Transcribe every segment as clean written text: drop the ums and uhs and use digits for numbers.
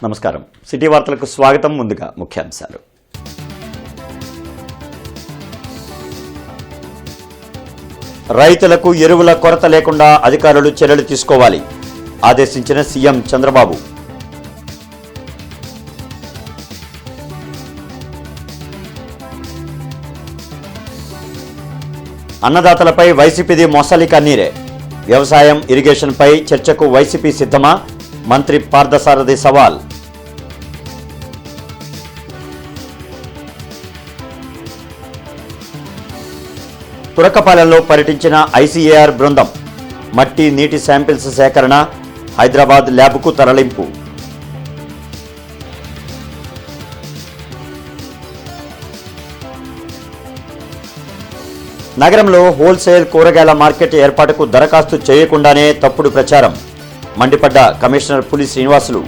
నమస్కారం. సిటీ వార్తలకు స్వాగతం. ముందుగా ముఖ్యాంశాలు. రైతులకు ఎరువుల కొరత లేకుండా అధికారులు చర్యలు తీసుకోవాలి ఆదేశించిన సీఎం చంద్రబాబు. అన్నదాతలపై వైసీపీది మొసలి కన్నీరే. వ్యవసాయం, ఇరిగేషన్పై చర్చకు వైసీపీ సిద్ధమా? మంత్రి పార్థసారథి సవాల్. తురకపాలెంలో పర్యటించిన ఐసీఏఆర్ బృందం. మట్టి, నీటి శాంపిల్స్ సేకరణ, హైదరాబాద్ ల్యాబ్కు తరలింపు. నగరంలో హోల్సేల్ కూరగాయల మార్కెట్ ఏర్పాటుకు దరఖాస్తు చేయకుండానే తప్పుడు ప్రచారం. మండిపడ్డ కమిషనర్ పులి శ్రీనివాసులు.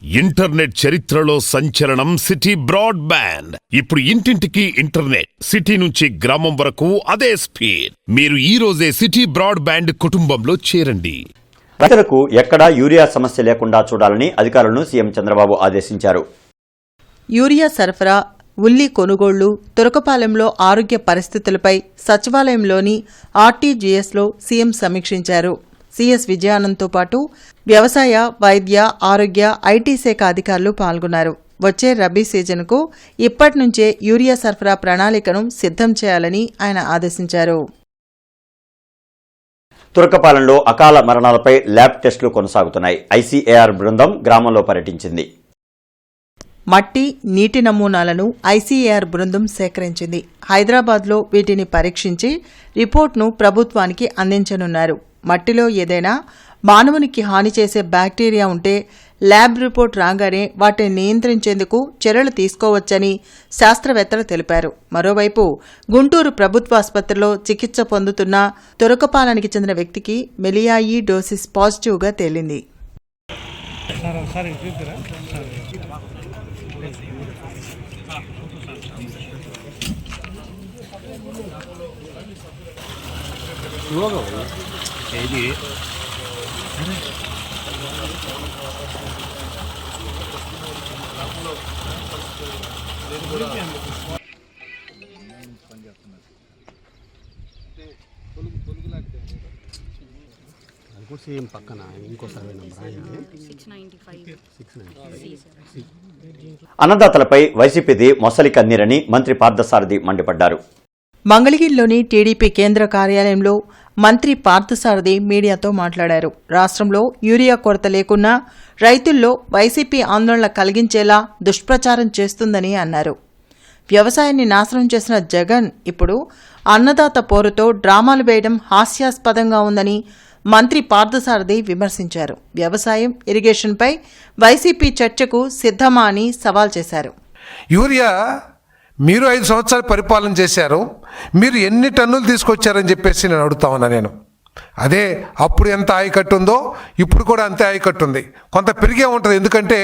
ఇంటర్నెట్ చరిత్రలో సంచలనం సిటీ బ్రాడ్బ్యాండ్. ఇప్పుడు ఇంటింటికి ఇంటర్నెట్, సిటీ నుంచి గ్రామం వరకు అదే స్పీడ్. మీరు ఈ రోజే సిటీ బ్రాడ్బ్యాండ్ కుటుంబంలో చేరండి. రైతులకు ఎక్కడా యూరియా సమస్య లేకుండా చూడాలని అధికారులను సీఎం చంద్రబాబు ఆదేశించారు. యూరియా సరఫరా, ఉల్లి కొనుగోళ్లు, తురకపాలెంలో ఆరోగ్య పరిస్థితులపై సచివాలయంలోని ఆర్టీజీఎస్లో సీఎం సమీక్షించారు. సీఎస్ విజయానంద్తో పాటు వ్యవసాయ, వైద్య, ఆరోగ్య, ఐటీ శాఖ అధికారులు పాల్గొన్నారు. వచ్చే రబీ సీజన్కు ఇప్పటి నుంచే యూరియా సరఫరా ప్రణాళికను సిద్ధం చేయాలని ఆయన ఆదేశించారు. తురకపాలెంలో అకాల మరణాలపై ల్యాబ్ టెస్టులు కొనసాగుతున్నాయి. ఐసీఏఆర్ బృందం గ్రామంలో పర్యటించింది. మట్టి, నీటి నమూనాలను ఐసీఏఆర్ బృందం సేకరించింది. హైదరాబాద్లో వీటిని పరీక్షించి రిపోర్ట్ను ప్రభుత్వానికి అందించనున్నారు. మట్టిలో ఏదైనా మానవునికి హాని చేసే బ్యాక్టీరియా ఉంటే ల్యాబ్ రిపోర్ట్ రాగానే వాటిని నియంత్రించేందుకు చర్యలు తీసుకోవచ్చని శాస్త్రవేత్తలు తెలిపారు. మరోవైపు గుంటూరు ప్రభుత్వాసుపత్రిలో చికిత్స పొందుతున్న తురకపాలెంకి చెందిన వ్యక్తికి మెలియాయి డోసిస్ పాజిటివ్గా తేలింది. సేమ్ పక్కన ఇంకో సర్వే నంబర్ అన్నదాతలపై వైసీపీది మొసలి కన్నీరని మంత్రి పార్థసారథి మండిపడ్డారు. మంగళగిరిలోని టీడీపీ కేంద్ర కార్యాలయంలో మంత్రి పార్థసారథి మీడియాతో మాట్లాడారు. రాష్ట్రంలో యూరియా కొరత లేకున్నా రైతుల్లో వైసీపీ ఆందోళన కలిగించేలా దుష్ప్రచారం చేస్తుందని అన్నారు. వ్యవసాయాన్ని నాశనం చేసిన జగన్ ఇప్పుడు అన్నదాత పోరుతో డ్రామాలు వేయడం హాస్యాస్పదంగా ఉందని మంత్రి పార్థసారథి విమర్శించారు. వ్యవసాయం, ఇరిగేషన్పై వైసీపీ చర్చకు సిద్ధమా అని సవాల్ చేశారు. యూరియా మీరు 5 సంవత్సరాలు పరిపాలన చేశారు, మీరు ఎన్ని టన్నులు తీసుకొచ్చారని చెప్పేసి నేను అడుగుతా ఉన్నా. నేను అదే అప్పుడు ఎంత ఆయకట్టు ఉందో ఇప్పుడు కూడా అంతే ఆయకట్టు ఉంది. కొంత పెరిగే ఉంటుంది. ఎందుకంటే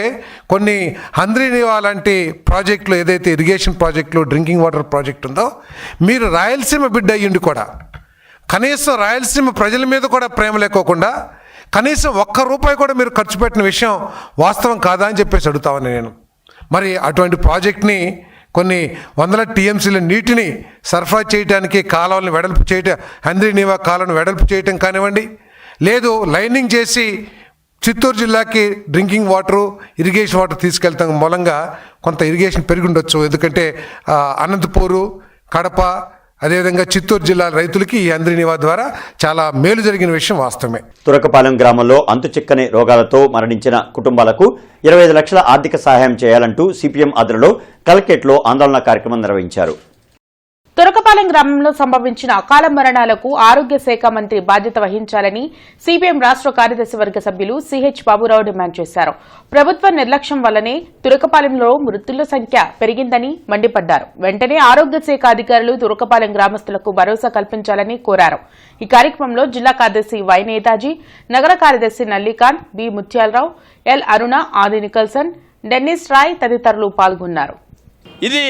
కొన్ని హంద్రీనివా లాంటి ప్రాజెక్టులు, ఏదైతే ఇరిగేషన్ ప్రాజెక్టులు, డ్రింకింగ్ వాటర్ ప్రాజెక్ట్ ఉందో, మీరు రాయలసీమ బిడ్డ అయ్యిండి కూడా కనీసం రాయలసీమ ప్రజల మీద కూడా ప్రేమ లేకోకుండా కనీసం ₹1 కూడా మీరు ఖర్చు పెట్టిన విషయం వాస్తవం కాదా అని చెప్పేసి అడుగుతామని నేను. మరి అటువంటి ప్రాజెక్ట్ని కొన్ని వందల టీఎంసీల నీటిని సరఫరా చేయడానికి కాలువలను వెడల్పు చేయటం, హంద్రీనివా కాలువను వెడల్పు చేయటం కానివ్వండి, లేదు లైనింగ్ చేసి చిత్తూరు జిల్లాకి డ్రింకింగ్ వాటరు, ఇరిగేషన్ వాటర్ తీసుకెళ్తాం మూలంగా కొంత ఇరిగేషన్ పెరిగి ఉండొచ్చు. ఎందుకంటే అనంతపూరు, కడప, అదేవిధంగా చిత్తూరు జిల్లా రైతులకి ఈ హంద్రీనివా ద్వారా చాలా మేలు జరిగిన విషయం వాస్తవమే. తురకపాలెం గ్రామంలో అంతుచిక్కని రోగాలతో మరణించిన కుటుంబాలకు 25 లక్షల ఆర్థిక సహాయం చేయాలంటూ సిపిఎం ఆధ్వర్యంలో కలెక్టరేట్లో ఆందోళన కార్యక్రమం నిర్వహించారు. తురకపాలెం గ్రామంలో సంభవించిన అకాల మరణాలకు ఆరోగ్య శాఖ మంత్రి బాధ్యత వహించాలని సిపిఎం రాష్ట్ర కార్యదర్శి వర్గ సభ్యులు సిహెచ్ బాబురావు డిమాండ్ చేశారు. ప్రభుత్వ నిర్లక్ష్యం వల్లనే తురకపాలెంలో మృతుల సంఖ్య పెరిగిందని మండిపడ్డారు. వెంటనే ఆరోగ్య శాఖ అధికారులు తురకపాలెం గ్రామస్తులకు భరోసా కల్పించాలని కోరారు. ఈ కార్యక్రమంలో జిల్లా కార్యదర్శి వై నేతాజీ, నగర కార్యదర్శి నల్లికాన్, బి ముత్యాలరావు, ఎల్ అరుణ, ఆది నికల్సన్, డెన్నిస్ రాయ్ తదితరులు పాల్గొన్నారు. ఇది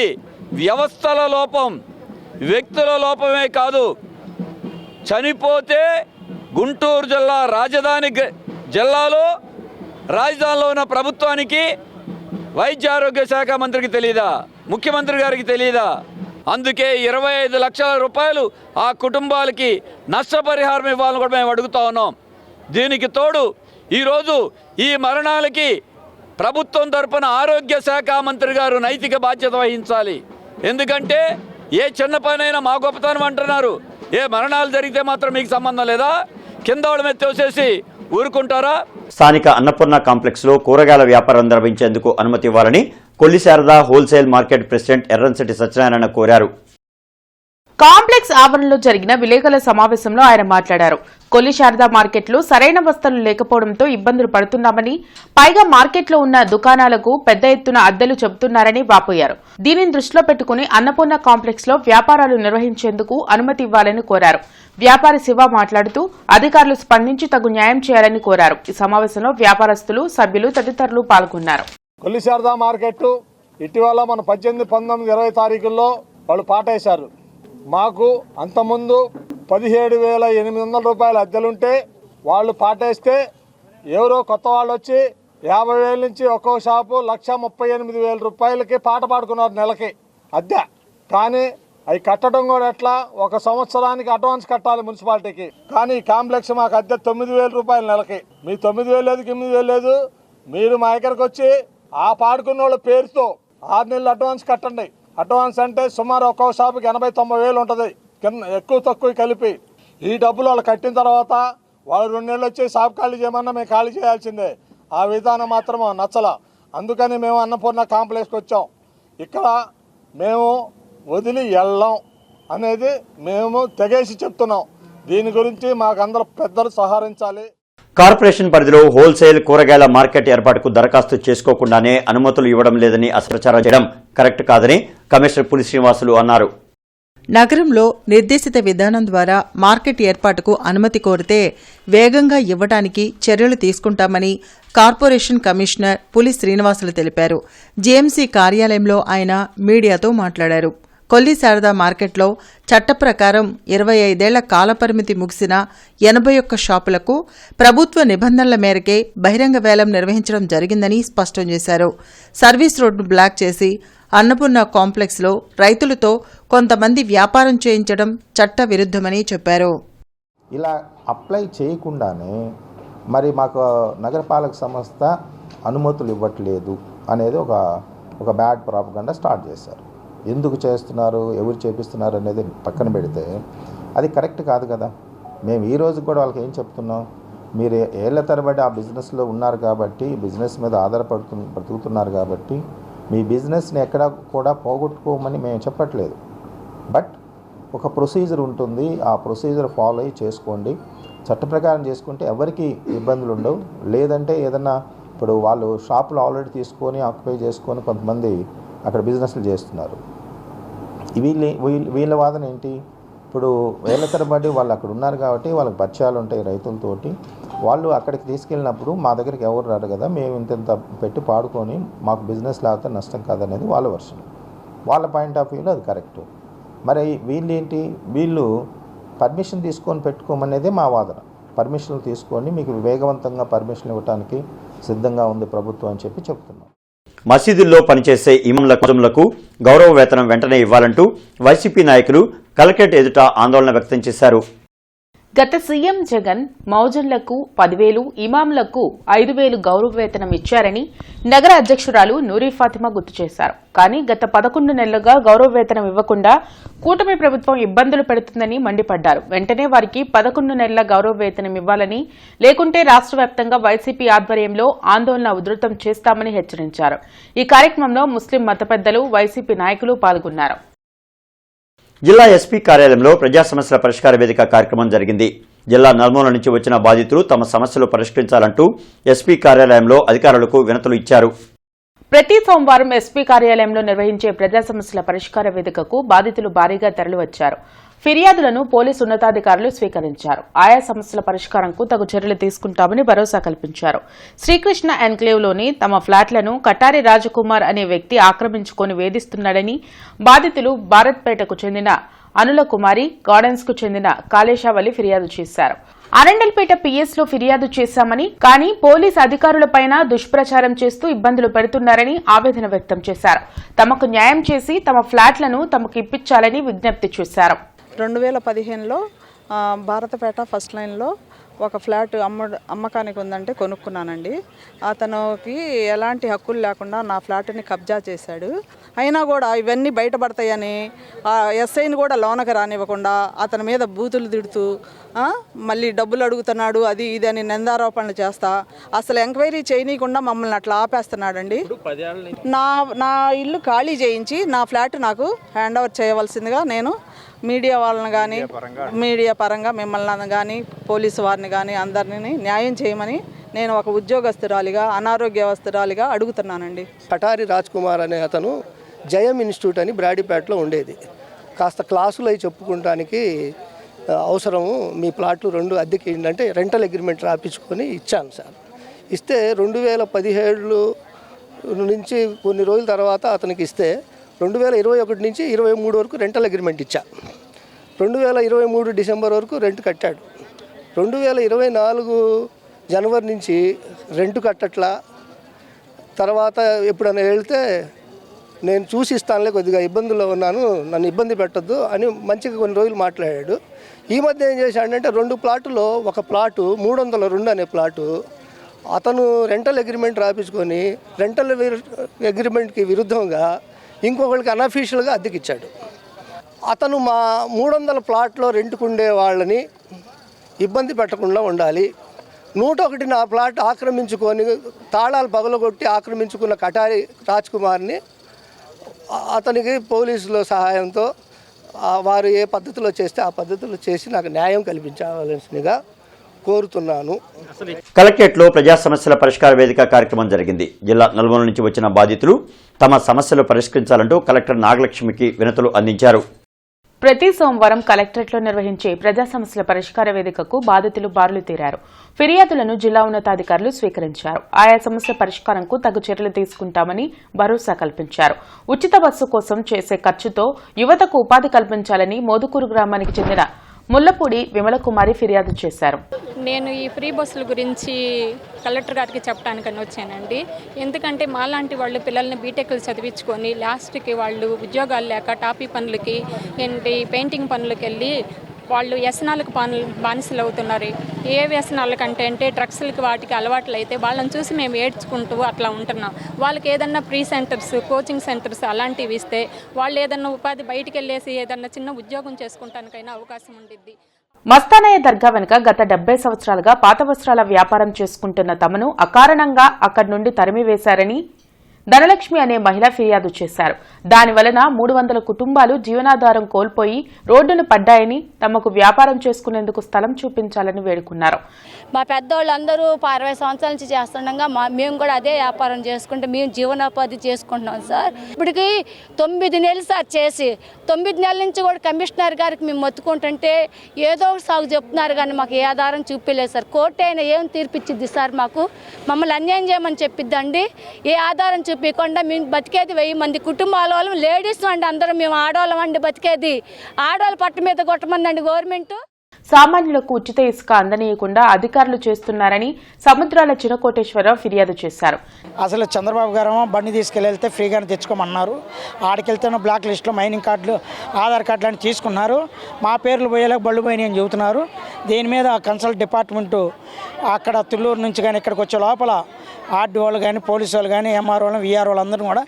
వ్యవస్థల లోపం, వ్యక్తుల లోపమే కాదు. చనిపోతే గుంటూరు జిల్లా జిల్లాలో రాజధానిలో ఉన్న ప్రభుత్వానికి వైద్య ఆరోగ్య శాఖ మంత్రికి తెలియదా, ముఖ్యమంత్రి గారికి తెలియదా? అందుకే 25 లక్షల రూపాయలు ఆ కుటుంబాలకి నష్టపరిహారం ఇవ్వాలని కూడా మేము అడుగుతా ఉన్నాం. దీనికి తోడు ఈరోజు ఈ మరణాలకి ప్రభుత్వం తరపున ఆరోగ్య శాఖ మంత్రి గారు నైతిక బాధ్యత వహించాలి. ఎందుకంటే ఏ చిన్న పనైనా మా గొప్పతనం అంటున్నారు. ఏ మరణాలు జరిగితే మాత్రం మీకు సంబంధం లేదా? కింద వాళ్ళ మీద తోసేసి ఊరుకుంటారా? స్థానిక అన్నపూర్ణ కాంప్లెక్స్ లో కూరగాయల వ్యాపారం నిర్వహించేందుకు అనుమతి ఇవ్వాలని Kolli Sharada wholesale market president Erramsetti Satyanarayana కోరారు. కాంప్లెక్స్ ఆవరణలో జరిగిన విలేకరుల సమావేశంలో ఆయన మాట్లాడారు. కొల్లి శారదా మార్కెట్లో సరైన వసతులు లేకపోవడంతో ఇబ్బందులు పడుతున్నామని, పైగా మార్కెట్లో ఉన్న దుకాణాలకు పెద్ద ఎత్తున అద్దెలు చెబుతున్నారని వాపోయారు. దీనిని దృష్టిలో పెట్టుకుని అన్నపూర్ణ కాంప్లెక్స్ లో వ్యాపారాలు నిర్వహించేందుకు అనుమతి ఇవ్వాలని కోరారు. వ్యాపారి శివ మాట్లాడుతూ అధికారులు స్పందించి తగు న్యాయం చేయాలని కోరారు. ఈ సమావేశంలో వ్యాపారస్తులు, సభ్యులు తదితరులు పాల్గొన్నారు. కొల్లి శారదా మార్కెట్ ఇటీవల మన 18, 19, 20 తారీఖుల్లో వాళ్ళు పాటేశారు. మాకు అంతకుముందు 17,800 రూపాయల అద్దెలుంటే వాళ్ళు పాటేస్తే ఎవరో కొత్త వాళ్ళు వచ్చి 50,000 నుంచి ఒక్కో షాపు 1,38,000 రూపాయలకి పాట పాడుకున్నారు నెలకి అద్దె. కానీ అవి కట్టడం కూడా ఎట్లా, 1 సంవత్సరానికి అడ్వాన్స్ కట్టాలి మున్సిపాలిటీకి. కానీ ఈ కాంప్లెక్స్ మాకు అద్దె 9,000 రూపాయలు నెలకి. మీ 9,000 లేదు, 8,000 లేదు. మీరు మా దగ్గరకు వచ్చి ఆ పాడుకున్న వాళ్ళ పేరుతో 6 నెలలు అడ్వాన్స్ కట్టండి. అడ్వాన్స్ అంటే సుమారు ఒక్కో షాపుకి 80-90 ఉంటుంది, కింద ఎక్కువ తక్కువ కలిపి. ఈ డబ్బులు వాళ్ళు కట్టిన తర్వాత వాళ్ళు 2 నెలలు వచ్చి షాప్ ఖాళీ చేయమన్నా మేము ఖాళీ చేయాల్సిందే. ఆ విధానం మాత్రం నచ్చల. అందుకని మేము అన్నపూర్ణ కాంప్లెక్స్కి వచ్చాం. ఇక్కడ మేము వదిలి వెళ్ళాం అనేది మేము తెగేసి చెప్తున్నాం. దీని గురించి మాకందరూ పెద్దలు సహకరించాలి. కార్పొరేషన్ పరిధిలో హోల్సేల్ కూరగాయల మార్కెట్ ఏర్పాటుకు దరఖాస్తు చేసుకోకుండానే అనుమతులు ఇవ్వడం లేదని అసప్రచారం చేయడం కరెక్ట్ కాదని కమిషనర్ పులి శ్రీనివాసులు అన్నారు. నగరంలో నిర్దేశిత విధానం ద్వారా మార్కెట్ ఏర్పాటుకు అనుమతి కోరితే వేగంగా ఇవ్వడానికి చర్యలు తీసుకుంటామని కార్పొరేషన్ కమిషనర్ పులి శ్రీనివాసులు తెలిపారు. జేఎంసీ కార్యాలయంలో ఆయన మీడియాతో మాట్లాడారు. కొల్లి శారదా మార్కెట్లో చట్ట ప్రకారం 25 ఏళ్ల కాలపరిమితి ముగిసిన 81 షాపులకు ప్రభుత్వ నిబంధనల మేరకే బహిరంగ వేలం నిర్వహించడం జరిగిందని స్పష్టం చేశారు. సర్వీస్ రోడ్డు బ్లాక్ చేసి అన్నపూర్ణ కాంప్లెక్స్లో రైతులతో కొంతమంది వ్యాపారం చేయించడం చట్ట విరుద్ధమని చెప్పారు. ఇలా అప్లై చేయకుండానే మరి మాకు నగరపాలక సంస్థ అనుమతులు ఇవ్వట్లేదు అనేది ఒక బ్యాడ్ ప్రాపగండా స్టార్ట్ చేశారు. ఎందుకు చేస్తున్నారు, ఎవరు చేపిస్తున్నారు అనేది పక్కన పెడితే అది కరెక్ట్ కాదు కదా. మేము ఈ రోజు కూడా వాళ్ళకి ఏం చెప్తున్నాం, మీరు ఏళ్ల తరబడి ఆ బిజినెస్లో ఉన్నారు కాబట్టి, బిజినెస్ మీద బ్రతుకుతున్నారు కాబట్టి మీ బిజినెస్ని ఎక్కడ కూడా పోగొట్టుకోమని మేము చెప్పట్లేదు. బట్ ఒక ప్రొసీజర్ ఉంటుంది, ఆ ప్రొసీజర్ ఫాలో అయ్యి చేసుకోండి. చట్ట ప్రకారం చేసుకుంటే ఎవరికి ఇబ్బందులు ఉండవు. లేదంటే ఏదన్నా ఇప్పుడు వాళ్ళు షాపులు ఆల్రెడీ తీసుకొని ఆక్యుపై చేసుకొని కొంతమంది అక్కడ బిజినెస్లు చేస్తున్నారు. వీళ్ళ వాదన ఏంటి, ఇప్పుడు వేల తరబడి వాళ్ళు అక్కడ ఉన్నారు కాబట్టి వాళ్ళకి పరిచయాలు ఉంటాయి రైతులతోటి. వాళ్ళు అక్కడికి తీసుకెళ్ళినప్పుడు మా దగ్గరికి ఎవరు రారు కదా, మేము ఇంత పెట్టి పాడుకొని మాకు బిజినెస్ లేకపోతే నష్టం కాదనేది వాళ్ళ వర్షన్. వాళ్ళ పాయింట్ ఆఫ్ వ్యూలో అది కరెక్ట్. మరి వీళ్ళు పర్మిషన్ తీసుకొని పెట్టుకోమనేదే మా వాదన. పర్మిషన్లు తీసుకొని మీకు వేగవంతంగా పర్మిషన్ ఇవ్వడానికి సిద్ధంగా ఉంది ప్రభుత్వం అని చెప్పి చెప్తున్నాం. మసీదుల్లో పనిచేసే ఇమాంలకు గౌరవ వేతనం వెంటనే ఇవ్వాలంటూ వైసీపీ నాయకులు కలెక్టరేట్ ఎదుట ఆందోళన వ్యక్తం చేశారు. గత సీఎం జగన్ మౌజన్లకు 10,000, ఇమాంలకు 5,000 గౌరవ వేతనం ఇచ్చారని నగర అధ్యక్షురాలు నూరి ఫాతిమా గుర్తు చేశారు. కానీ గత 11 నెలలుగా గౌరవ వేతనం ఇవ్వకుండా కూటమి ప్రభుత్వం ఇబ్బందులు పెడుతుందని మండిపడ్డారు. వెంటనే వారికి 11 నెలల గౌరవ వేతనం ఇవ్వాలని, లేకుంటే రాష్ట్ర వ్యాప్తంగా వైసీపీ ఆధ్వర్యంలో ఆందోళన ఉధృతం చేస్తామని హెచ్చరించారు. ఈ కార్యక్రమంలో ముస్లిం మత పెద్దలు, వైసీపీ నాయకులు పాల్గొన్నారు. జిల్లా ఎస్పీ కార్యాలయంలో ప్రజా సమస్యల పరిష్కార వేదిక కార్యక్రమం జరిగింది. జిల్లా నలుమూల నుంచి వచ్చిన బాధితులు తమ సమస్యలు పరిష్కరించాలంటూ ఎస్పీ కార్యాలయంలో అధికారులకు వినతులు ఇచ్చారు. ప్రతి సోమవారం ఎస్పీ కార్యాలయంలో నిర్వహించే ప్రజా సమస్యల పరిష్కార వేదికకు బాధితులు భారీగా తరలివచ్చారు. ఫిర్యాదులను పోలీసు ఉన్నతాధికారులు స్వీకరించారు. ఆయా సమస్యల పరిష్కారంకు తగు చర్యలు తీసుకుంటామని భరోసా కల్పించారు. శ్రీకృష్ణ ఎన్క్లేవ్లోని తమ ఫ్లాట్లను కటారి రాజకుమార్ అనే వ్యక్తి ఆక్రమించుకొని వేధిస్తున్నాడని బాధితులు భారత్పేటకు చెందిన అనుల కుమారి, గార్డెన్స్ కు చెందిన కాళేశావళి ఫిర్యాదు చేశారు. అరండల్పేట పిఎస్లో ఫిర్యాదు చేశామని, కానీ పోలీస్ అధికారులపైన దుష్ప్రచారం చేస్తూ ఇబ్బందులు పెడుతున్నారని ఆవేదన వ్యక్తం చేశారు. తమకు న్యాయం చేసి తమ ఫ్లాట్లను తమకు ఇప్పించాలని విజ్ఞప్తి చేశారు. 2015లో భారతపేట ఫస్ట్ లైన్లో ఒక ఫ్లాట్ అమ్మకానికి ఉందంటే కొనుక్కున్నానండి. అతనికి ఎలాంటి హక్కులు లేకుండా నా ఫ్లాట్ని కబ్జా చేశాడు. అయినా కూడా ఇవన్నీ బయటపడతాయని ఎస్ఐని కూడా లోనకి రానివ్వకుండా అతని మీద బూతులు తిడుతూ మళ్ళీ డబ్బులు అడుగుతున్నాడు, అది ఇది అని నిందారోపణలు చేస్తా అసలు ఎంక్వైరీ చేయనీయకుండా మమ్మల్ని అట్లా ఆపేస్తున్నాడండి. నా ఇల్లు ఖాళీ చేయించి నా ఫ్లాట్ నాకు హ్యాండ్ ఓవర్ చేయవలసిందిగా నేను మీడియా వాళ్ళని కానీ మీడియా పరంగా మిమ్మల్ని కానీ పోలీసు వారిని కానీ అందరినీ న్యాయం చేయమని నేను ఒక ఉద్యోగస్తురాలిగా అనారోగ్యవస్తురాలిగా అడుగుతున్నానండి. కటారి రాజ్ కుమార్ అనే అతను జయం ఇన్స్టిట్యూట్ అని బ్రాడీపేటలో ఉండేది. కాస్త క్లాసులు అవి చెప్పుకోవడానికి అవసరము మీ ప్లాట్లు 2 అద్దెకి ఏంటంటే రెంటల్ అగ్రిమెంట్ రాపించుకొని ఇచ్చాను సార్. ఇస్తే 2017 నుంచి కొన్ని రోజుల తర్వాత అతనికి ఇస్తే 2021 నుంచి 23 వరకు రెంటల్ అగ్రిమెంట్ ఇచ్చా. 2023 డిసెంబర్ వరకు రెంట్ కట్టాడు. 2024 జనవరి నుంచి రెంట్ కట్టట్లా. తర్వాత ఎప్పుడైనా వెళ్తే నేను చూసి ఇస్తానులే, కొద్దిగా ఇబ్బందుల్లో ఉన్నాను, నన్ను ఇబ్బంది పెట్టద్దు అని మంచిగా కొన్ని రోజులు మాట్లాడాడు. ఈ మధ్య ఏం చేశాడంటే 2 ప్లాటులో ఒక ప్లాటు 302 అనే ప్లాటు అతను రెంటల్ అగ్రిమెంట్ రాపించుకొని రెంటల్ అగ్రిమెంట్కి విరుద్ధంగా ఇంకొకరికి అన్అఫీషియల్గా అద్దెకిచ్చాడు. అతను మా 300 ప్లాట్లో రెంట్కుండే వాళ్ళని ఇబ్బంది పెట్టకుండా ఉండాలి. 101 నా ప్లాట్ ఆక్రమించుకొని తాళాలు పగలగొట్టి ఆక్రమించుకున్న కటారి రాజ్ కుమార్ని అతనికి పోలీసుల సహాయంతో వారు ఏ పద్ధతిలో చేస్తే ఆ పద్ధతిలో చేసి నాకు న్యాయం కల్పించవలసిందిగా కోరుతున్నాను. కలెక్టరేట్లో ప్రజా సమస్యల పరిష్కార వేదిక కార్యక్రమం జరిగింది. జిల్లా నలుమూల నుంచి వచ్చిన బాధితులు తమ సమస్యలు పరిష్కరించాలంటూ కలెక్టర్ నాగలక్ష్మికి వినతులు అందించారు. ప్రతి సోమవారం కలెక్టరేట్లో నిర్వహించే ప్రజా సమస్యల పరిష్కార వేదికకు బాధితులు బారులు తీరారు. ఫిర్యాదులను జిల్లా ఉన్నతాధికారులు స్వీకరించారు. ఆయా సమస్య పరిష్కారంకు తగు చర్యలు తీసుకుంటామని భరోసా కల్పించారు. ఉచిత బస్సు కోసం చేసే ఖర్చుతో యువతకు ఉపాధి కల్పించాలని మోదుకూరు గ్రామానికి చెందిన ముల్లపూడి విమలకుమారి ఫిర్యాదు చేశారు. నేను ఈ ఫ్రీ బస్సుల గురించి కలెక్టర్ గారికి చెప్పడానికని వచ్చానండి. ఎందుకంటే మాలాంటి వాళ్ళు పిల్లల్ని బీటెక్లు చదివించుకొని లాస్ట్కి వాళ్ళు ఉద్యోగాలు లేక టాపీ పనులకి ఏంటి పెయింటింగ్ పనులకి వెళ్ళి వాళ్ళు వ్యసనాలకు బానిసలు అవుతున్నారు. ఏ వ్యసనాల కంటే అంటే డ్రగ్స్లకి వాటికి అలవాట్లు అయితే వాళ్ళని చూసి మేము ఏడ్చుకుంటూ అట్లా ఉంటున్నాం. వాళ్ళకి ఏదన్నా ప్రీ సెంటర్స్, కోచింగ్ సెంటర్స్ అలాంటివి ఇస్తే వాళ్ళు ఏదన్నా ఉపాధి బయటికి వెళ్ళేసి ఏదన్నా చిన్న ఉద్యోగం చేసుకుంటానికైనా అవకాశం ఉండిద్ది. మస్తానయ్య దర్గా వెనుక గత 70 సంవత్సరాలుగా పాత వస్త్రాల వ్యాపారం చేసుకుంటున్న తమను అకారణంగా అక్కడి నుండి తరిమివేశారని ధనలక్ష్మి అనే మహిళ ఫిర్యాదు చేశారు. దానివలన 300 కుటుంబాలు జీవనాధారం కోల్పోయి రోడ్డును పడ్డాయని, తమకు వ్యాపారం చేసుకునేందుకు స్థలం చూపించాలని వేడుకున్నారు. మా పెద్దవాళ్ళందరూ 60 సంవత్సరాల నుంచి చేస్తుండగా మేము కూడా అదే వ్యాపారం చేసుకుంటే మేము జీవనోపాధి చేసుకుంటున్నాం సార్. ఇప్పటికి 9 నెలలు సార్ చేసి 9 నెలల నుంచి కూడా కమిషనర్ గారికి మేము మొత్తుకుంటుంటే ఏదో ఒక సాగు చెప్తున్నారు కానీ మాకు ఏ ఆధారం చూపించలేదు సార్. కోర్టు అయినా ఏం తీర్పిచ్చిద్ది సార్? మమ్మల్ని అన్యాయం చేయమని చెప్పిద్దండి. ఏ ఆధారం చూపించకుండా మేము బతికేది 1000 మంది కుటుంబాల వాళ్ళం, లేడీస్ అండి, అందరం మేము ఆడవాళ్ళం అండి బతికేది. ఆడవాళ్ళ పట్ట మీద కొట్టమందండి గవర్నమెంట్. సామాన్యులకు ఉచిత ఇసుక అందనీయకుండా అధికారులు చేస్తున్నారని సముద్రాల చినకోటేశ్వరరావు ఫిర్యాదు చేశారు. అసలు చంద్రబాబు గారు బండి తీసుకెళ్తే ఫ్రీగానే తెచ్చుకోమన్నారు. ఆడికెళ్తేనో బ్లాక్ లిస్టులో మైనింగ్ కార్డులు, ఆధార్ కార్డులు అని తీసుకున్నారు. మా పేర్లు పోయేలాగా బళ్ళు పోయినాయి అని చెబుతున్నారు. దీని మీద కన్సల్ట్ డిపార్ట్మెంటు అక్కడ తుళ్ళూరు నుంచి కానీ ఇక్కడికి వచ్చే లోపల ఆర్డీ వాళ్ళు కానీ పోలీసు వాళ్ళు కానీ ఎంఆర్ వాళ్ళు విఆర్ వాళ్ళు అందరూ కూడా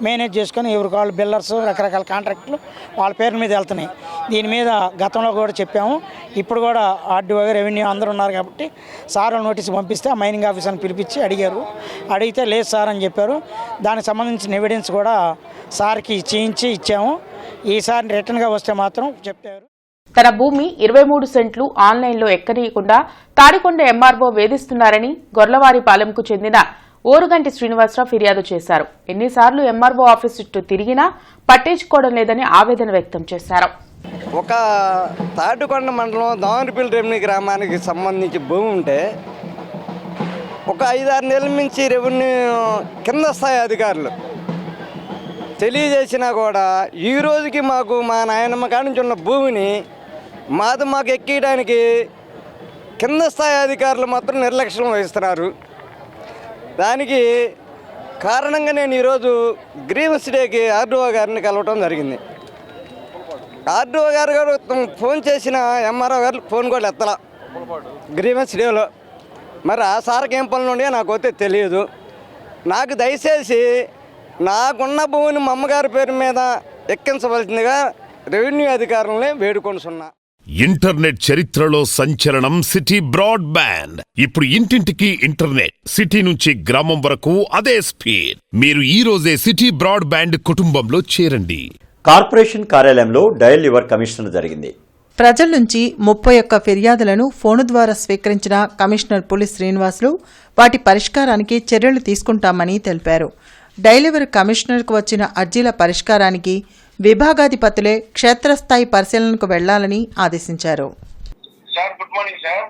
మేనేజ్ చేసుకొని ఎవరికి వాళ్ళు బిల్లర్స్ రకరకాల కాంట్రాక్టులు వాళ్ళ పేరు మీద వెళ్తున్నాయి. దీని మీద గతంలో కూడా చెప్పాము. ఇప్పుడు కూడా ఆర్డీఓ రెవెన్యూ అందరూ ఉన్నారు కాబట్టి సార్ నోటీస్ పంపిస్తే ఆ మైనింగ్ ఆఫీసర్ని పిలిపించి అడిగితే లేదు సార్ అని చెప్పారు. దానికి సంబంధించిన ఎవిడెన్స్ కూడా సార్కి చేయించి ఇచ్చాము. ఈసారి రిటర్న్గా వస్తే మాత్రం చెప్పారు. తన భూమి 23 సెంట్లు ఆన్లైన్లో ఎక్కనీయకుండా తాడికొండ ఎంఆర్ఓ వేధిస్తున్నారని గొర్లవారిపాలెంకు చెందిన ఓరుగంటి శ్రీనివాసరావు ఫిర్యాదు చేశారు. ఎన్నిసార్లు ఎంఆర్ఓ ఆఫీస్ చుట్టూ తిరిగినా పట్టించుకోవడం లేదని ఆవేదన వ్యక్తం చేశారు. ఒక తాటికొండ మండలం దామరపల్లి రెవెన్యూ గ్రామానికి సంబంధించి భూమి ఉంటే ఒక 5-6 నెలల నుంచి రెవెన్యూ కింద స్థాయి అధికారులు తెలియజేసినా కూడా ఈ రోజుకి మాకు మా నాయనమ్మ కాడి నుంచి ఉన్న భూమిని మాకు ఎక్కియడానికి కింద స్థాయి అధికారులు మాత్రం నిర్లక్ష్యం వహిస్తున్నారు. దానికి కారణంగా నేను ఈరోజు గ్రీవెన్స్ డేకి ఆర్డీఓ గారిని కలవటం జరిగింది. ఆర్డీఓ గారు ఫోన్ చేసిన ఎంఆర్ఓ గారు ఫోన్ కూడా ఎత్తలా గ్రీవెన్స్ డేలో. మరి ఆ సార్కి ఏం పనులు ఉన్నాయో నాకు అయితే తెలియదు. నాకు దయచేసి నాకున్న భూమిని మా అమ్మగారి పేరు మీద ఎక్కించవలసిందిగా రెవెన్యూ అధికారులని వేడుకొనుచున్నా. ఇంటర్నెట్ చరిత్రలో సంచలనం సిటీ బ్రాడ్బ్యాండ్. ఇప్పుడు ఇంటింటికి ఇంటర్నెట్, సిటీ నుంచి గ్రామం వరకు అదే స్పీడ్. మీరు ఈ రోజే సిటీ బ్రాడ్బ్యాండ్ కుటుంబంలో చేరండి. కార్పొరేషన్ కార్యాలయంలో డయల్ యువర్ కమిషనర్ జరిగింది. ప్రజల నుంచి 31 ఫిర్యాదులను ఫోను ద్వారా స్వీకరించిన కమిషనర్ పులి శ్రీనివాసులు వాటి పరిష్కారానికి చర్యలు తీసుకుంటామని తెలిపారు. డైలివర్ కమిషనర్కు వచ్చిన అర్జీల పరిష్కారానికి విభాగాధిపతులే క్షేత్రస్థాయి పరిశీలనకు వెళ్లాలని ఆదేశించారు. Sir good morning sir.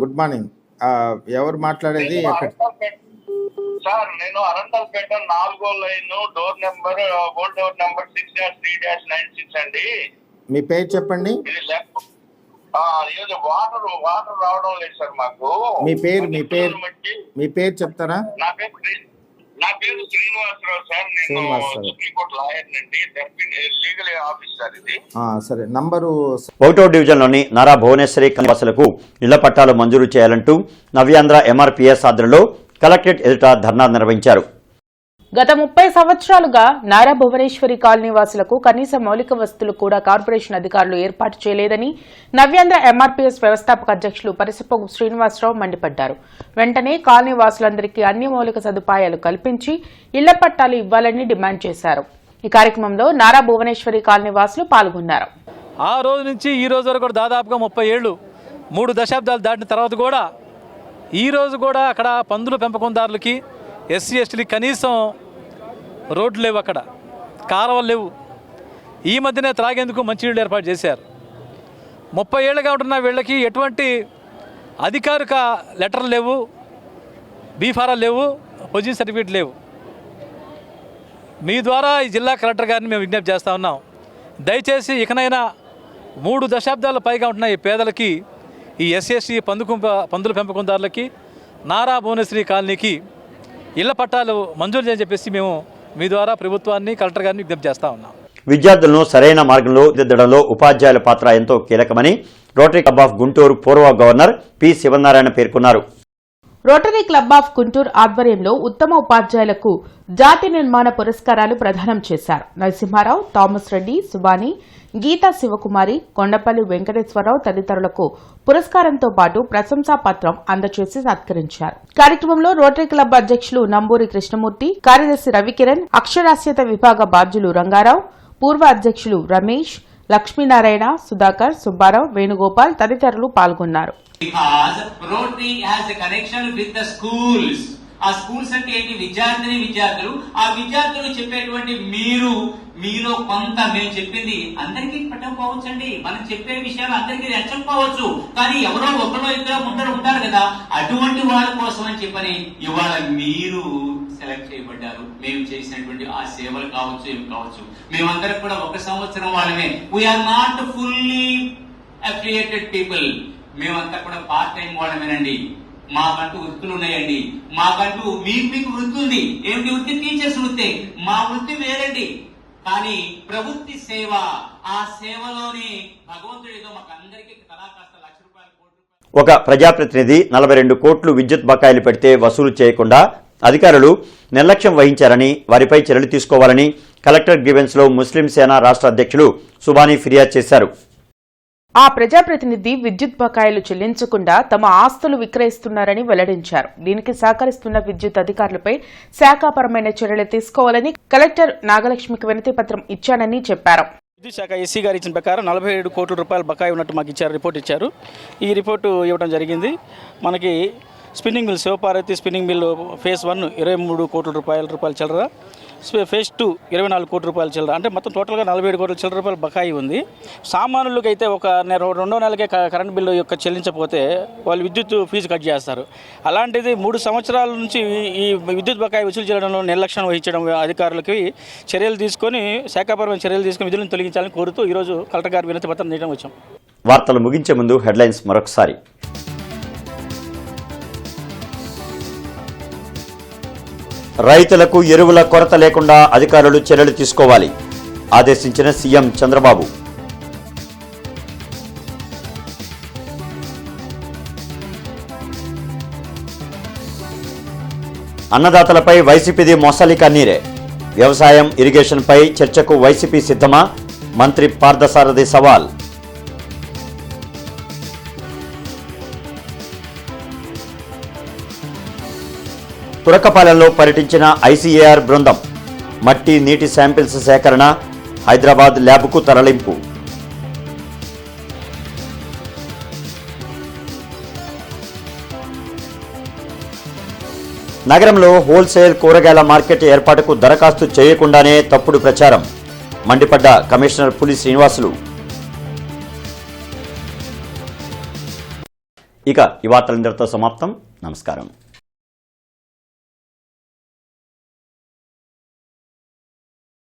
Good morning. ఎవరు మాట్లాడేది? సార్ నేను అనంతపేట 4వ line door number old door number 6-3-96 అండి. మీ పేరు చెప్పండి. వాటర్ రావడం లేదు సార్ మాకు. మీ పేరు చెప్తారా? నా పేరు శ్రీనివాసరావు సార్. నేను సుప్రీంకోర్టు లాయర్ నండి, లీగల్ ఆఫీస్ సార్ ఇది. సరే. నంబరు 1వ డివిజన్లోని నారా భువనేశ్వరి నివాసులకు ఇళ్ల పట్టాలు మంజూరు చేయాలంటూ నవ్యాంధ్ర ఎంఆర్పీఎస్ ఆధ్వర్యంలో కలెక్టరేట్ ఎదుట ధర్నా నిర్వహించారు. గత 30 సంవత్సరాలుగా నారా భువనేశ్వరి కాలనీ వాసులకు కనీస మౌలిక వసతులు కూడా కార్పొరేషన్ అధికారులు ఏర్పాటు చేయలేదని నవ్యాంధ్ర ఎంఆర్పీఎస్ వ్యవస్థాపక అధ్యక్షులు పరిసపగు శ్రీనివాసరావు మండిపడ్డారు. వెంటనే కాలనీ వాసులందరికీ అన్ని మౌలిక సదుపాయాలు కల్పించి ఇళ్ల పట్టాలు ఇవ్వాలని డిమాండ్ చేశారు. ఈ కార్యక్రమంలో నారా భువనేశ్వరి కాలనీ వాసులు పాల్గొన్నారు. ఆ రోజు నుంచి ఈ రోజు వరకు కూడా దాదాపుగా 30 ఏళ్లు 3 దశాబ్దాలు దాటిన తర్వాత కూడా ఈ రోజు కూడా అక్కడ పందుల పెంపకందారులకి ఎస్సీ ఎస్టీలకి కనీసం రోడ్లు లేవు, అక్కడ కాలువలు లేవు. ఈ మధ్యనే త్రాగేందుకు మంచినీళ్ళు ఏర్పాటు చేశారు. 30 ఏళ్ళుగా ఉంటున్న వీళ్ళకి ఎటువంటి అధికారిక లెటర్లు లేవు, బీఫారాలు లేవు, పొజిషన్ సర్టిఫికేట్ లేవు. మీ ద్వారా ఈ జిల్లా కలెక్టర్ గారిని మేము విజ్ఞప్తి చేస్తూ ఉన్నాం. దయచేసి ఇకనైనా 3 దశాబ్దాల పైగా ఉంటున్న ఈ పేదలకి, ఈ ఎస్సీ పందుల పెంపకందారులకి, నారా భువనేశ్వరి కాలనీకి ఇళ్ల పట్టాలు మంజూరు చేయని చెప్పేసి మేము మీ ద్వారా ప్రభుత్వాన్ని, కలెక్టర్ గారిని విజ్ఞప్తి చేస్తా ఉన్నాం. విద్యార్థులను సరైన మార్గంలో దిద్దడంలో ఉపాధ్యాయుల పాత్ర ఎంతో కీలకమని రోటరీ క్లబ్ ఆఫ్ గుంటూరు పూర్వ గవర్నర్ పి శివనారాయణ పేర్కొన్నారు. రోటరీ క్లబ్ ఆఫ్ గుంటూరు ఆధ్వర్యంలో ఉత్తమ ఉపాధ్యాయులకు జాతి నిర్మాణ పురస్కారాలు ప్రదానం చేశారు. నరసింహారావు, థామస్ రెడ్డి, సుబాని, గీతా శివకుమారి, కొండపల్లి వెంకటేశ్వరరావు తదితరులకు పురస్కారంతో పాటు ప్రశంసా పత్రం అందజేసి సత్కరించారు. కార్యక్రమంలో రోటరీ క్లబ్ అధ్యక్షులు నంబూరి కృష్ణమూర్తి, కార్యదర్శి రవికిరణ్, అక్షరాస్యత విభాగ బాధ్యులు రంగారావు, పూర్వ అధ్యక్షులు రమేష్, లక్ష్మీనారాయణ, సుధాకర్, సుబ్బారావు, వేణుగోపాల్ తదితరులు పాల్గొన్నారు. Because Rotary has a connection with the schools. ఆ స్కూల్స్ అంటే ఏంటి? విద్యార్థులు. ఆ విద్యార్థులు చెప్పేటువంటి మీలో కొంత మేము చెప్పింది అందరికీ పట్టకపోవచ్చండి. మనం చెప్పే విషయాలు అందరికీ నచ్చకపోవచ్చు. కానీ ఎవరో ఒకరో ఇద్దరు ముందర ఉంటారు కదా, అటువంటి వాళ్ళ కోసం అని చెప్పని ఇవాళ మీరు సెలెక్ట్ చేయబడ్డారు. మేము చేసినటువంటి ఆ సేవలు కావచ్చు, ఏమి కావచ్చు. మేమందరం కూడా 1 సంవత్సరం వాళ్ళమే. We are not fully affiliated people. మేమంతా కూడా పార్ట్ టైం వాళ్ళమేనండి. మాకంటూ వృత్తులు ఉన్నాయండి. మాకంటూ మీకు వృత్తి ఉంది. ఏమిటి వృత్తి? టీచర్స్ వృత్తి. మా వృత్తి వేరండి. కానీ ప్రవృత్తి సేవ, ఆ సేవలోనే భగవంతుడు ఏదో మాకు అందరికీ తలా కాస్త ₹1,00,000 ఒక ప్రజాప్రతినిధి 42 కోట్లు విద్యుత్ బకాయిలు పెడితే వసూలు చేయకుండా అధికారులు నిర్లక్ష్యం వహించారని, వారిపై చర్యలు తీసుకోవాలని కలెక్టర్ గ్రీవెన్స్ లో ముస్లిం సేన రాష్ట్ర అధ్యక్షులు సుబానీ ఫిర్యాదు చేశారు. ఆ ప్రజాప్రతినిధి విద్యుత్ బకాయిలు చెల్లించకుండా తమ ఆస్తులు విక్రయిస్తున్నారని వెల్లడించారు. దీనికి సహకరిస్తున్న విద్యుత్ అధికారులపై శాఖాపరమైన చర్యలు తీసుకోవాలని కలెక్టర్ నాగలక్ష్మికి వినతి పత్రం ఇచ్చానని చెప్పారు. విద్యుత్ శాఖ ఎస్సీ గారు ఇచ్చిన ప్రకారం ₹47 కోట్ల బకాయి ఉన్నట్టు మాకు ఇచ్చారు, రిపోర్ట్ ఇచ్చారు. ఈ రిపోర్టు ఇవ్వడం జరిగింది. మనకి spinning mill, Shivaparvathi spinning mill phase 1 ₹23 కోట్ల చిల్లర, ఫేజ్ 2 ₹24 కోట్ల చిల్లర, అంటే మొత్తం టోటల్గా ₹47 కోట్ల చిల్లర బకాయి ఉంది. సామాన్యులకి అయితే ఒక 2వ నెలకే కరెంట్ బిల్లు యొక్క చెల్లించకపోతే వాళ్ళు విద్యుత్ ఫీజు కట్ చేస్తారు. అలాంటిది 3 సంవత్సరాల నుంచి ఈ విద్యుత్ బకాయి వసూలు చేయడంలో నిర్లక్ష్యం వహించడం అధికారులకి శాఖాపరమైన చర్యలు తీసుకొని విధులను తొలగించాలని కోరుతూ ఈరోజు కలెక్టర్ గారి వినతి పత్రం చేయడం వచ్చాం. వార్తలు ముగించే ముందు హెడ్లైన్స్ మరొకసారి. రైతులకు ఎరువుల కొరత లేకుండా అధికారులు చర్యలు తీసుకోవాలి ఆదేశించిన సీఎం చంద్రబాబు. అన్నదాతలపై వైసీపీది మొసలి కన్నీరే. వ్యవసాయం, ఇరిగేషన్పై చర్చకు వైసీపీ సిద్ధమా? మంత్రి పార్థసారథి సవాల్. తురకపాలెంలో పర్యటించిన ఐసీఏఆర్ బృందం. మట్టి, నీటి శాంపిల్స్ సేకరణ, హైదరాబాద్ ల్యాబ్కు తరలింపు. నగరంలో హోల్సేల్ కూరగాయల మార్కెట్ ఏర్పాటుకు దరఖాస్తు చేయకుండానే తప్పుడు ప్రచారం. మండిపడ్డ కమిషనర్ పులి శ్రీనివాసులు. ఇక ఈ వార్తలందరితో సమాప్తం. నమస్కారం.